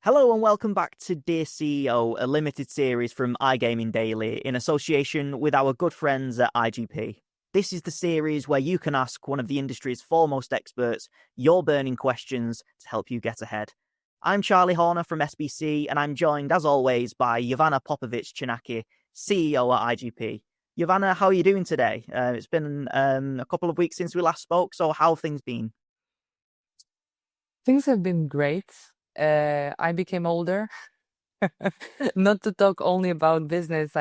Hello and welcome back to Dear CEO, a limited series from iGaming Daily in association with our good friends at IGP. This is the series where you can ask one of the industry's foremost experts your burning questions to help you get ahead. I'm Charlie Horner from SBC and I'm joined as always by Jovana Popovic Canaki, CEO at IGP. Jovana, how are you doing today? It's been a couple of weeks since we last spoke, so how have things been? Things have been great. I became older. Not to talk only about business.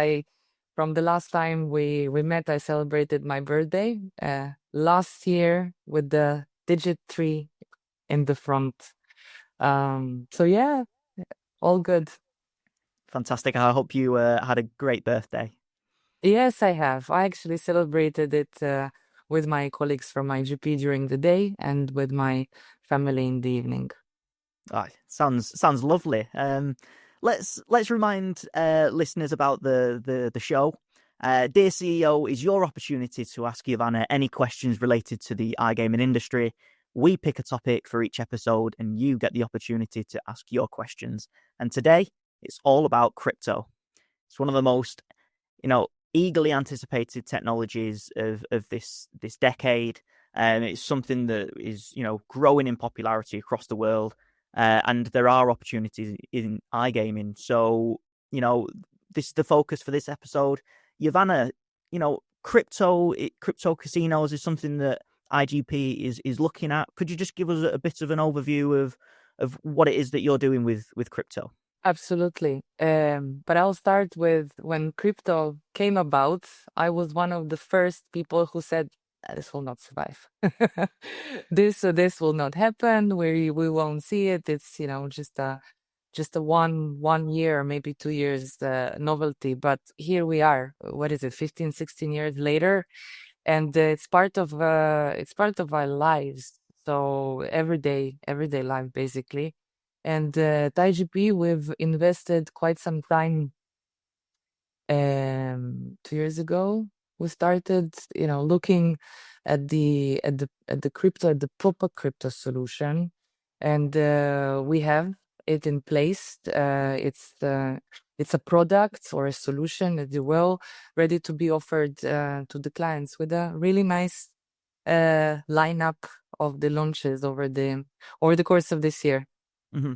From the last time we met, I celebrated my birthday last year with the digit 3 in the front. So yeah, all good. Fantastic. I hope you had a great birthday. Yes, I have. I actually celebrated it with my colleagues from IGP during the day and with my family in the evening. Oh, sounds lovely. Let's remind listeners about the show. Dear CEO is your opportunity to ask Jovana any questions related to the iGaming industry. We pick a topic for each episode, and you get the opportunity to ask your questions. And today, it's all about crypto. It's one of the most, eagerly anticipated technologies of this decade. It's something that is, growing in popularity across the world. And there are opportunities in iGaming. So, this is the focus for this episode. Jovana, crypto casinos is something that IGP is looking at. Could you just give us a bit of an overview of what it is that you're doing with crypto? Absolutely. But I'll start with when crypto came about, I was one of the first people who said, this will not survive. This will not happen. We won't see it. It's just a one year, maybe 2 years novelty. But here we are. What is it? 15, 16 years later, and it's part of our lives. So everyday life basically. And at IGP, we've invested quite some time. 2 years ago, we started, looking at the crypto, at the proper crypto solution, and we have it in place. It's a product or a solution, as you will, ready to be offered to the clients with a really nice lineup of the launches over the course of this year. Mm-hmm.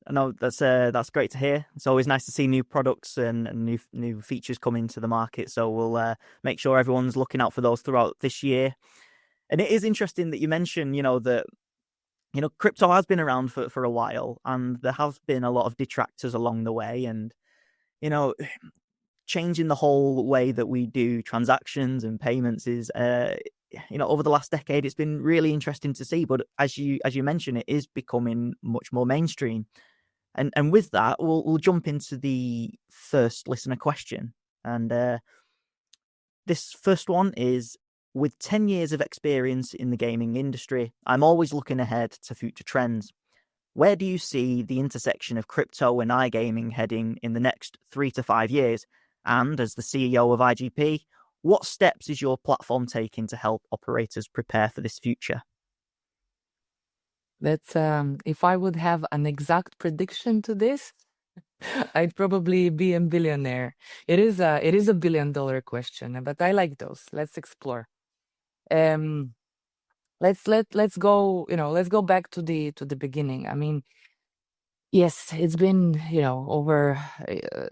I know that's great to hear. It's always nice to see new products and new features come into the market. So we'll make sure everyone's looking out for those throughout this year. And it is interesting that you mentioned, that crypto has been around for a while, and there have been a lot of detractors along the way, and changing the whole way that we do transactions and payments is over the last decade, it's been really interesting to see. But as you mentioned, it is becoming much more mainstream. And with that, we'll jump into the first listener question. And this first one is, with 10 years of experience in the gaming industry, I'm always looking ahead to future trends. Where do you see the intersection of crypto and iGaming heading in the next 3 to 5 years? And as the CEO of IGP, what steps is your platform taking to help operators prepare for this future? That's if I would have an exact prediction to this, I'd probably be a billionaire. It is a $1 billion question, but I like those. Let's explore. Let's go. Let's go back to the beginning. I mean, yes, it's been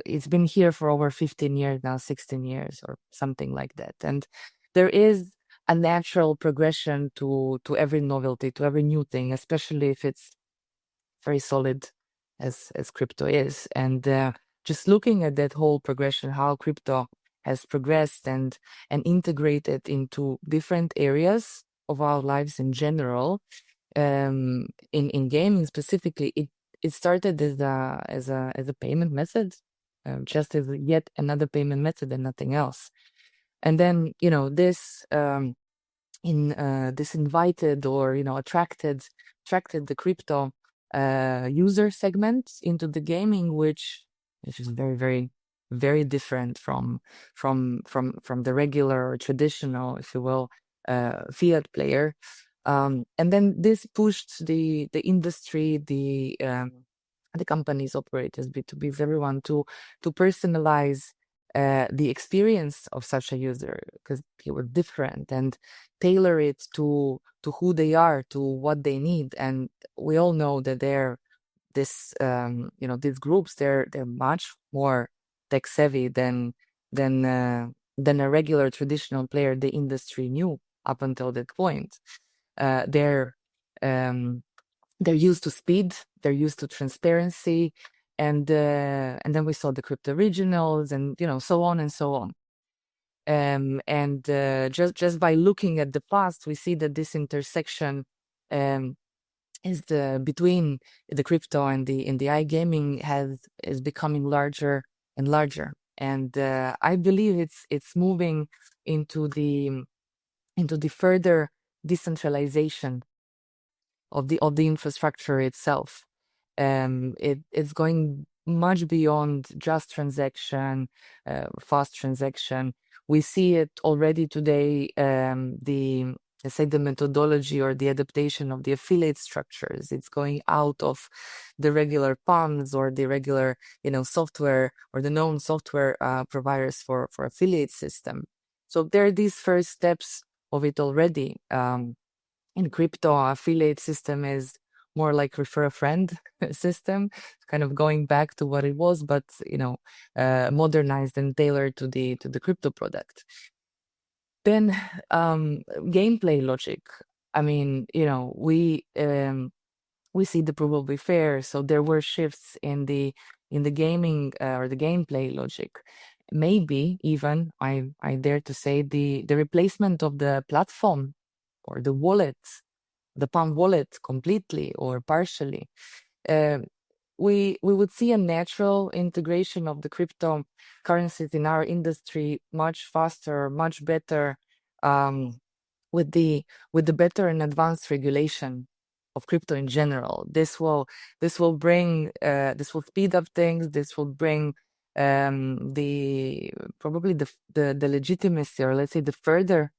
it's been here for over 15 years now, 16 years or something like that, and there is a natural progression to every novelty, to every new thing, especially if it's very solid as crypto is. And just looking at that whole progression, how crypto has progressed and integrated into different areas of our lives in general, in gaming specifically, it started as a payment method, just as yet another payment method and nothing else. And then this this invited or attracted the crypto user segment into the gaming, which is very, very, very different from the regular or traditional, if you will, fiat player. And then this pushed the industry, the the companies, operators, B2Bs, everyone to personalize the experience of such a user, because it was different, and tailor it to who they are, to what they need. And we all know that these groups, they're much more tech savvy than a regular traditional player the industry knew up until that point. They're used to speed, they're used to transparency, and then we saw the crypto regionals, and so on and so on. And just by looking at the past, we see that this intersection is between the crypto and the iGaming is becoming larger and larger. And I believe it's moving into the further decentralization of the infrastructure itself. It's going much beyond just transaction, fast transaction. We see it already today. Let's say the methodology or the adaptation of the affiliate structures. It's going out of the regular PAMs or the regular, software or the known software providers for affiliate system. So there are these first steps of it already. In crypto, affiliate system is more like refer a friend system, kind of going back to what it was, but modernized and tailored to the crypto product. Then gameplay logic. I mean, we see the proof will be fair. So there were shifts in the gaming or the gameplay logic. Maybe even I dare to say the replacement of the platform or the wallet, the Palm wallet completely or partially. We would see a natural integration of the cryptocurrencies in our industry much faster, much better, with the better and advanced regulation of crypto in general. This will bring this will speed up things. This will bring probably the legitimacy, or let's say the further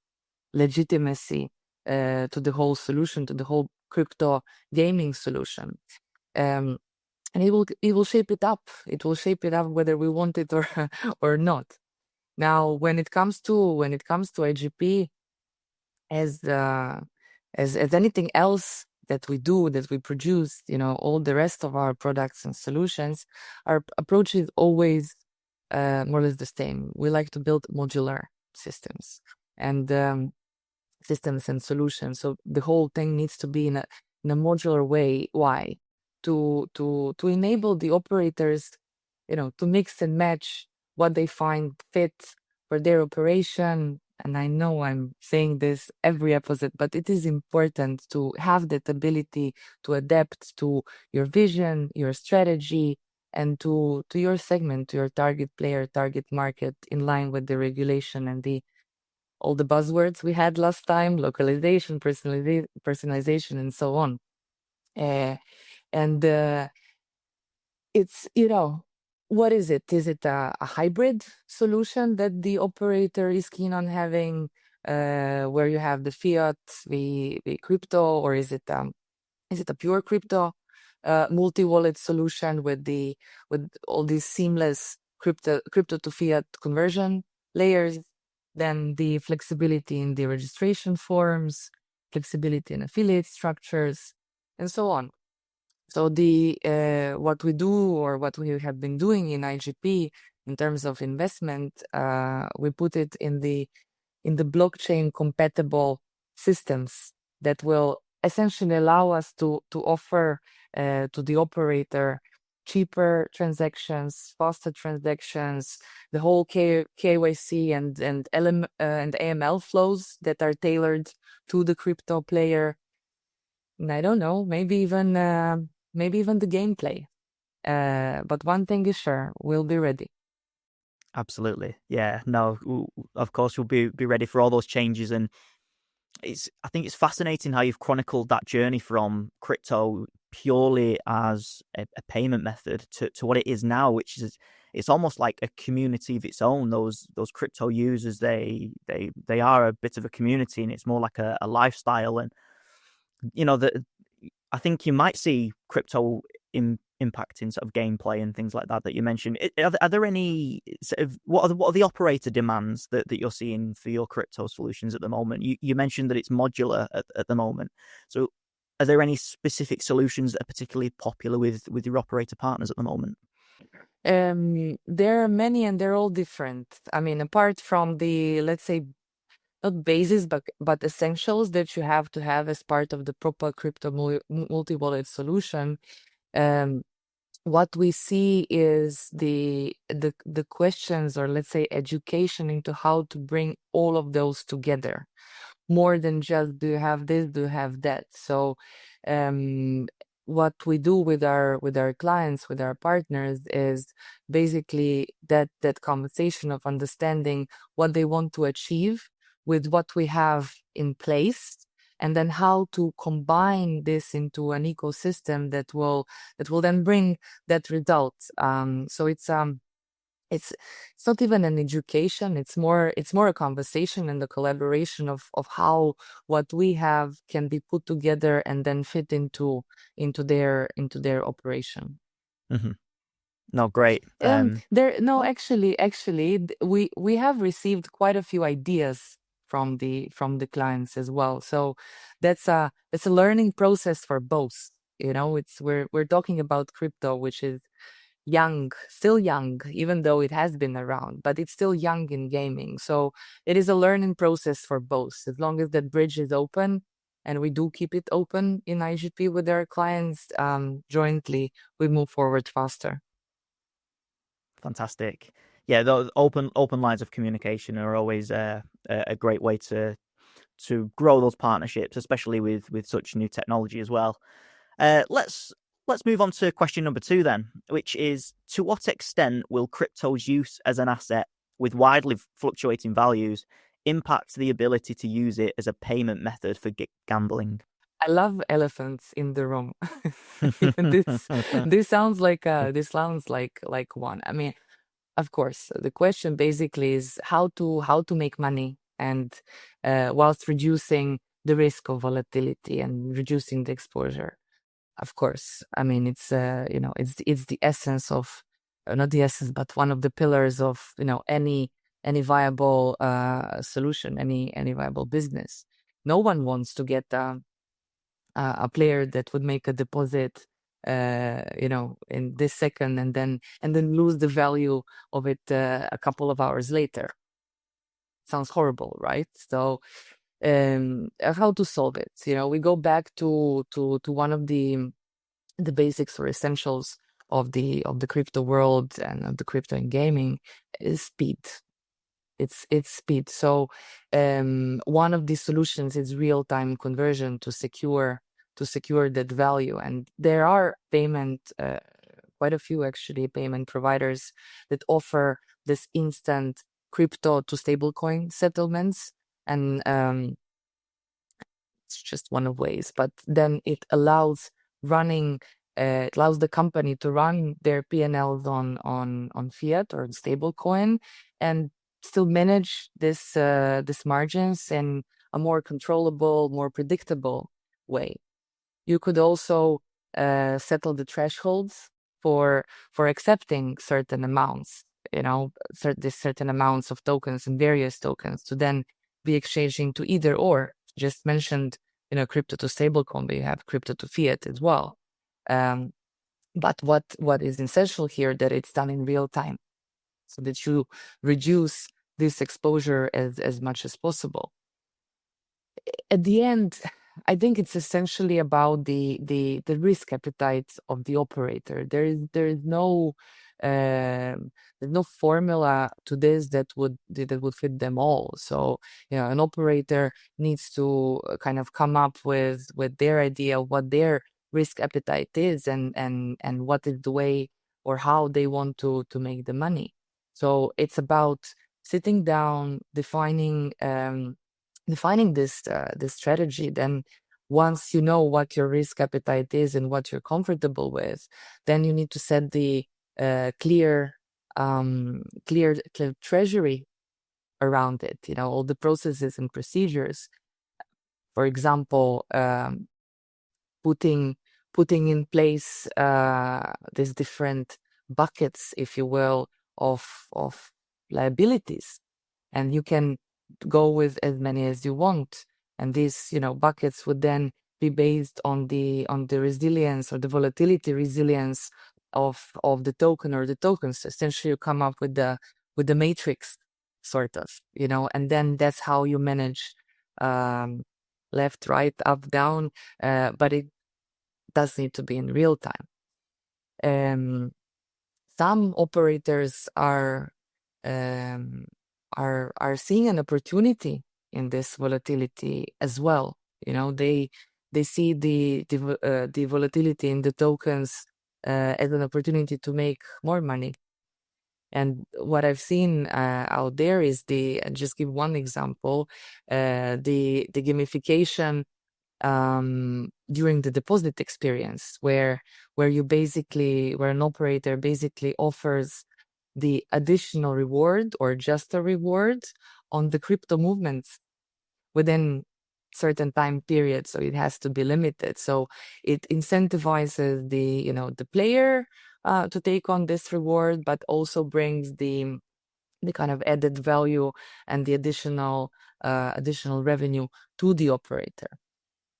legitimacy to the whole solution, to the whole crypto gaming solution. And it will shape it up. It will shape it up whether we want it or or not. Now, when it comes to IGP, as anything else that we do, that we produce, all the rest of our products and solutions, our approach is always more or less the same. We like to build modular systems and solutions. So the whole thing needs to be in a modular way. Why? To enable the operators, to mix and match what they find fit for their operation. And I know I'm saying this every episode, but it is important to have that ability to adapt to your vision, your strategy, and to your segment, to your target player, target market, in line with the regulation and all the buzzwords we had last time: localization, personalization, and so on. And it's, what is it? Is it a hybrid solution that the operator is keen on having, where you have the fiat, the crypto, or is it a pure crypto multi-wallet solution with all these seamless crypto to fiat conversion layers? Then the flexibility in the registration forms, flexibility in affiliate structures, and so on. So what we do, or what we have been doing in IGP in terms of investment, we put it in the blockchain compatible systems that will essentially allow us to offer to the operator cheaper transactions, faster transactions, the whole KYC and AML flows that are tailored to the crypto player. And I don't know, maybe even the gameplay. But one thing is sure, we'll be ready. Absolutely. Yeah, no, of course we'll be ready for all those changes. And I think it's fascinating how you've chronicled that journey from crypto purely as a payment method to what it is now, which is, it's almost like a community of its own. Those crypto users, they are a bit of a community, and it's more like a lifestyle. And I think you might see crypto impacting sort of gameplay and things like that you mentioned. Are there any sort of what are the operator demands that you're seeing for your crypto solutions at the moment? You mentioned that it's modular at the moment. So are there any specific solutions that are particularly popular with your operator partners at the moment? There are many and they're all different. I mean, apart from the, let's say, not basis, but essentials that you have to have as part of the proper crypto multi-wallet solution, what we see is the questions, or let's say education into how to bring all of those together, more than just do you have this, do you have that. So what we do with our clients, with our partners, is basically that conversation of understanding what they want to achieve with what we have in place, and then how to combine this into an ecosystem that will then bring that result. So it's not even an education, it's more a conversation and the collaboration of how what we have can be put together and then fit into their operation. Mm-hmm. No, great. Actually, we have received quite a few ideas from the clients as well. So that's a learning process for both. We're talking about crypto, which is still young, even though it has been around, but it's still young in gaming. So it is a learning process for both. As long as that bridge is open, and we do keep it open in IGP with our clients, jointly, we move forward faster. Fantastic. Yeah, those open lines of communication are always a great way to grow those partnerships, especially with such new technology as well. Let's move on to question number 2 then, which is, to what extent will crypto's use as an asset with widely fluctuating values impact the ability to use it as a payment method for gambling? I love elephants in the room. This sounds like one. I mean, of course, the question basically is how to make money, and whilst reducing the risk of volatility and reducing the exposure. Of course, I mean, it's it's the essence of, not the essence, but one of the pillars of any viable solution, any viable business. No one wants to get a player that would make a deposit in this second, and then lose the value of it a couple of hours later. Sounds horrible, right? So how to solve it? We go back to one of the basics or essentials of the crypto world and of the crypto and gaming is speed. It's speed. So one of the solutions is real-time conversion to secure that value. And there are quite a few actually payment providers that offer this instant crypto to stablecoin settlements, and it's just one of ways. But then it allows the company to run their P&Ls on fiat or stablecoin, and still manage this margins in a more controllable, more predictable way. You could also settle the thresholds for accepting certain amounts, certain amounts of tokens and various tokens to then be exchanging to either or. Just mentioned, crypto to stablecoin, but you have crypto to fiat as well. But what is essential here, that it's done in real time, so that you reduce this exposure as much as possible. At the end, I think it's essentially about the risk appetite of the operator. There is no there's no formula to this that would fit them all. So an operator needs to kind of come up with their idea of what their risk appetite is, and what is the way or how they want to make the money. So it's about sitting down, defining this strategy. Then once you know what your risk appetite is and what you're comfortable with, then you need to set the clear treasury around it, all the processes and procedures. For example, putting putting in place these different buckets, if you will, of liabilities, and you can go with as many as you want. And these, buckets would then be based on the resilience or the volatility resilience of the token or the tokens. Essentially, you come up with the matrix, sort of, and then that's how you manage left, right, up, down. But it does need to be in real time. Some operators um, are seeing an opportunity in this volatility as well. They see the volatility in the tokens as an opportunity to make more money. And what I've seen out there is just give one example, the gamification during the deposit experience, where an operator basically offers the additional reward or just a reward on the crypto movements within certain time period, so it has to be limited. So it incentivizes the player to take on this reward, but also brings the kind of added value and the additional revenue to the operator.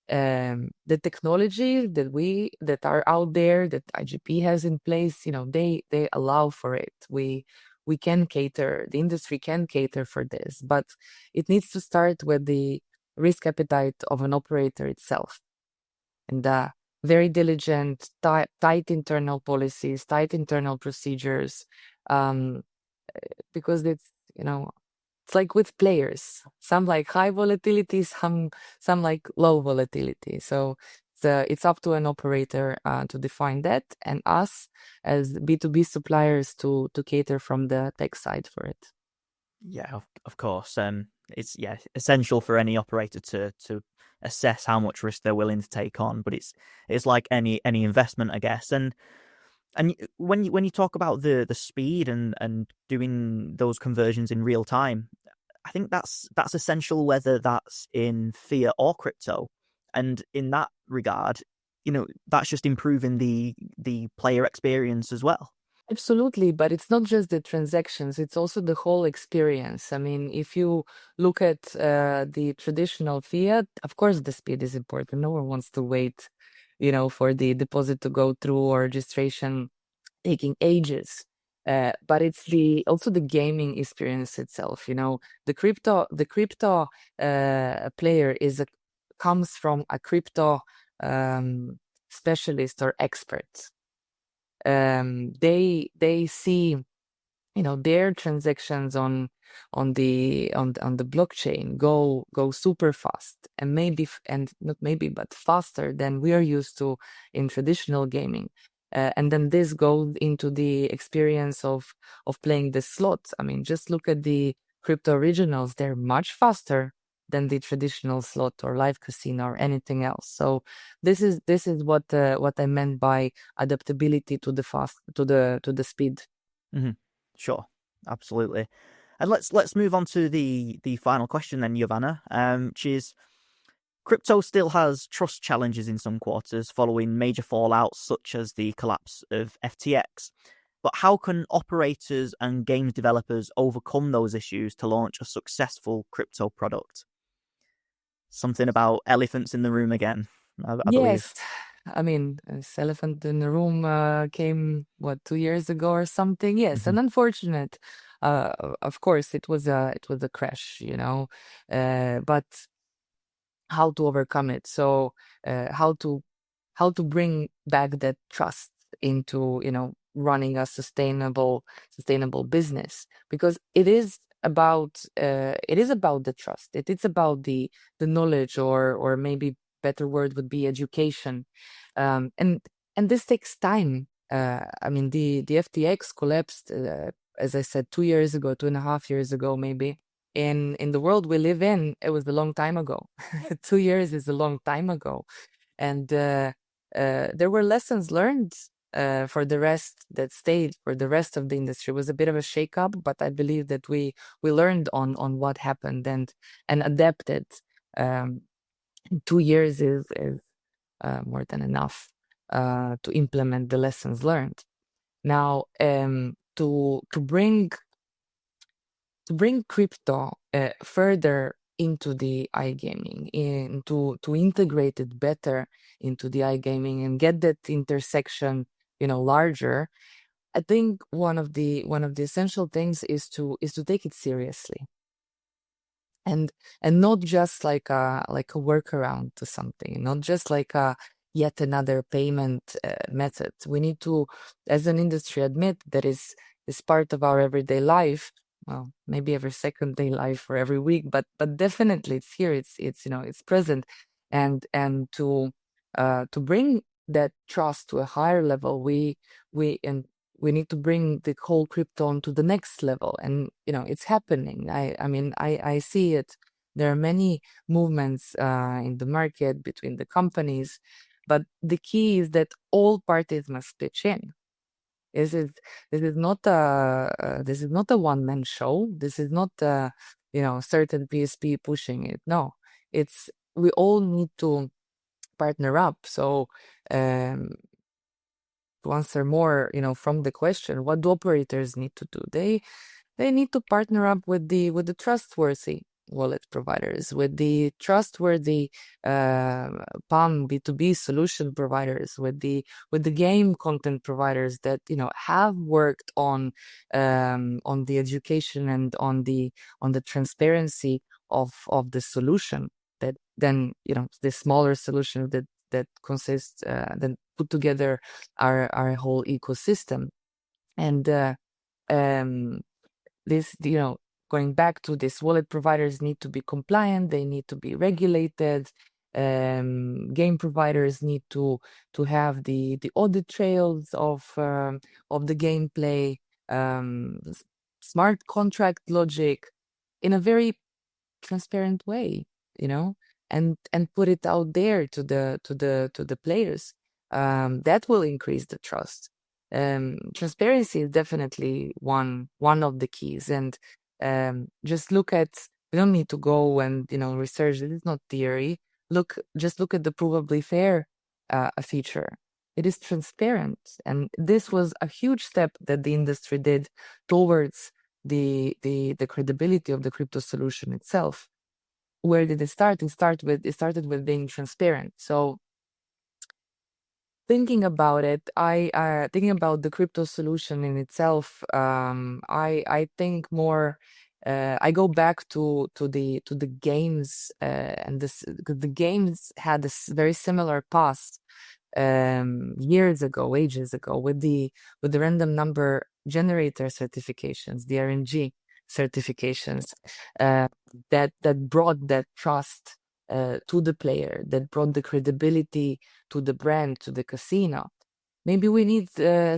The technology that are out there, that IGP has in place, they allow for it. We can cater, the industry can cater for this, but it needs to start with the risk appetite of an operator itself, and very diligent, tight internal policies, tight internal procedures, because it's like with players. Some like high volatility, some like low volatility. So it's up to an operator to define that, and us as B2B suppliers to cater from the tech side for it. Yeah, of course. It's essential for any operator to assess how much risk they're willing to take on. But it's like any investment, I guess. And when you talk about the speed and doing those conversions in real time, I think that's essential, whether that's in fiat or crypto. And in that regard, that's just improving the player experience as well. Absolutely, but it's not just the transactions, it's also the whole experience. I mean, if you look at the traditional fiat, of course, the speed is important. No one wants to wait, for the deposit to go through or registration taking ages. But it's also the gaming experience itself. The crypto player comes from a crypto specialist or expert. They see their transactions on the blockchain go super fast, and not maybe but faster than we are used to in traditional gaming. And then this goes into the experience of playing the slots. I mean, just look at the crypto originals; they're much faster than the traditional slot or live casino or anything else. So this is what I meant by adaptability to the speed. Mm-hmm. Sure, absolutely. And let's move on to the final question then, Jovana, which is: crypto still has trust challenges in some quarters following major fallouts such as the collapse of FTX. But how can operators and games developers overcome those issues to launch a successful crypto product? Something about elephants in the room again, I believe. Yes. I mean, this elephant in the room came, 2 years ago or something? Yes, Mm-hmm. and unfortunate. Of course, it was a crash, but how to overcome it? So, how to bring back that trust into running a sustainable business, because it is about the trust. It is about the knowledge, or maybe better word would be education, and this takes time. I mean, the FTX collapsed, as I said, 2 years ago, 2.5 years ago, maybe. In the world we live in, it was a long time ago. 2 years is a long time ago, and there were lessons learned for the rest that stayed for the rest of the industry. It was a bit of a shakeup, but I believe that we learned on what happened and adapted. 2 years is more than enough. to implement the lessons learned. Now, to bring crypto further into the iGaming, to integrate it better into the iGaming and get that intersection, larger. I think one of the essential things is to take it seriously, and not just like a workaround to something, not just like a yet another payment method. We need to, as an industry, admit that is part of our everyday life. Well, maybe every second day life or every week, but definitely it's here. It's present, and to bring that trust to a higher level, we need to bring the whole crypto onto the next level, and it's happening. I mean, I see it. There are many movements in the market between the companies, but the key is that all parties must pitch in. This is not a one-man show. This is not certain PSP pushing it. No, it's we all need to partner up. So to answer more, from the question, what do operators need to do? They need to partner up with the trustworthy wallet providers, with the trustworthy PAM B2B solution providers, with the game content providers that have worked on the education and on the transparency of the solution. That then the smaller solution that consists then put together our whole ecosystem. And this, going back to this, wallet providers need to be compliant, they need to be regulated. Game providers need to have the audit trails of the gameplay, smart contract logic in a very transparent way, and put it out there to the players. That will increase the trust. Transparency is definitely one of the keys, and just look at. We don't need to go and research. It is not theory. Just look at the provably fair feature. It is transparent, and this was a huge step that the industry did towards the credibility of the crypto solution itself. Where did it start? It started with being transparent. So thinking about it, thinking about the crypto solution in itself, I think more. I go back to the games, and the games had this very similar past years ago, ages ago, with the random number generator certifications, the RNG certifications, that brought that trust to the player, that brought the credibility to the brand, to the casino. Maybe we need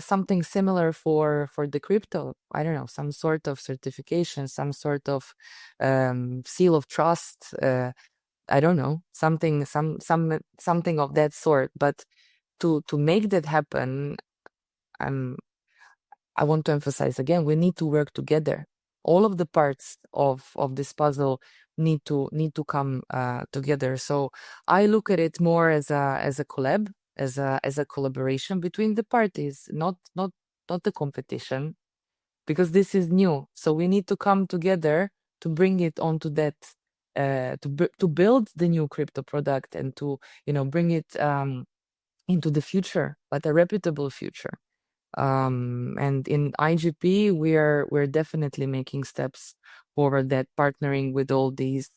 something similar for the crypto. I don't know, some sort of certification, some sort of seal of trust. I don't know, something of that sort. But to make that happen, I want to emphasize again, we need to work together. All of the parts of this puzzle need to come together. So I look at it more as a collab, as a collaboration between the parties, not a competition, because this is new. So we need to come together to bring it onto that, to build the new crypto product, and to bring it into the future, but a reputable future. And in IGP, we're definitely making steps forward, that partnering with all these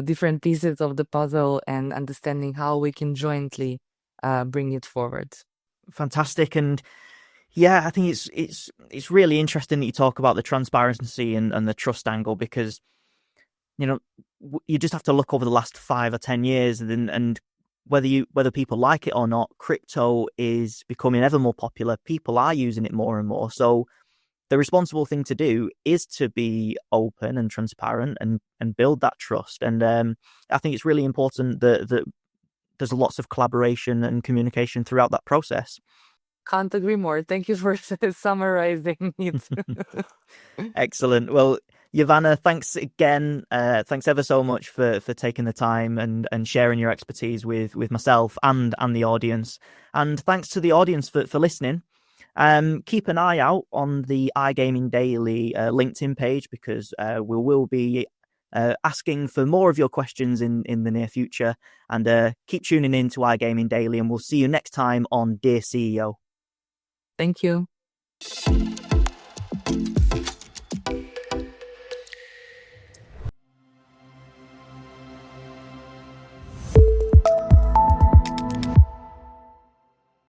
different pieces of the puzzle and understanding how we can jointly bring it forward. Fantastic. And yeah, I think it's really interesting that you talk about the transparency and the trust angle, because you just have to look over the last 5 or 10 years, and whether people like it or not, crypto is becoming ever more popular. People are using it more and more. So the responsible thing to do is to be open and transparent and build that trust. And I think it's really important that there's lots of collaboration and communication throughout that process. Can't agree more. Thank you for summarizing it. Excellent. Well, Jovana, thanks again. Thanks ever so much for taking the time and sharing your expertise with myself and the audience. And thanks to the audience for listening. Keep an eye out on the iGaming Daily LinkedIn page, because we will be asking for more of your questions in the near future. And keep tuning in to iGaming Daily, and we'll see you next time on Dear CEO. Thank you.